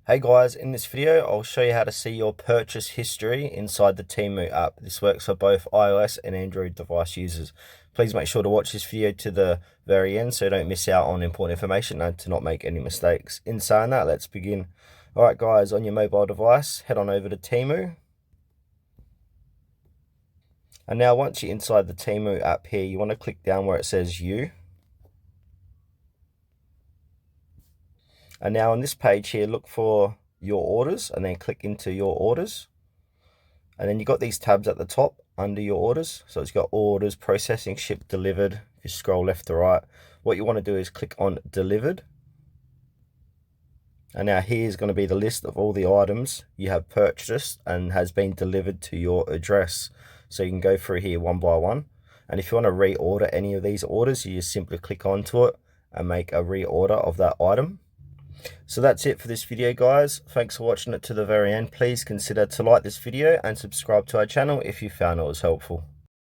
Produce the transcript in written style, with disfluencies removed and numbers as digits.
Hey guys, in this video I'll show you how to see your purchase history inside the Temu app. This works for both iOS and Android device users. Please make sure to watch this video to the very end so you don't miss out on important information and to not make any mistakes. In saying that, let's begin. Alright guys, on your mobile device, head on over to Temu. And now once you're inside the Temu app here, you want to click down where it says You. And now on this page here, look for your orders and then click into your orders. And then you've got these tabs at the top under your orders. So it's got orders, processing, shipped, delivered. If you scroll left to right, what you want to do is click on delivered. And now here's going to be the list of all the items you have purchased and has been delivered to your address. So you can go through here one by one. And if you want to reorder any of these orders, you just simply click onto it and make a reorder of that item. So that's it for this video, guys. Thanks for watching it to the very end. Please consider to like this video and subscribe to our channel if you found it was helpful.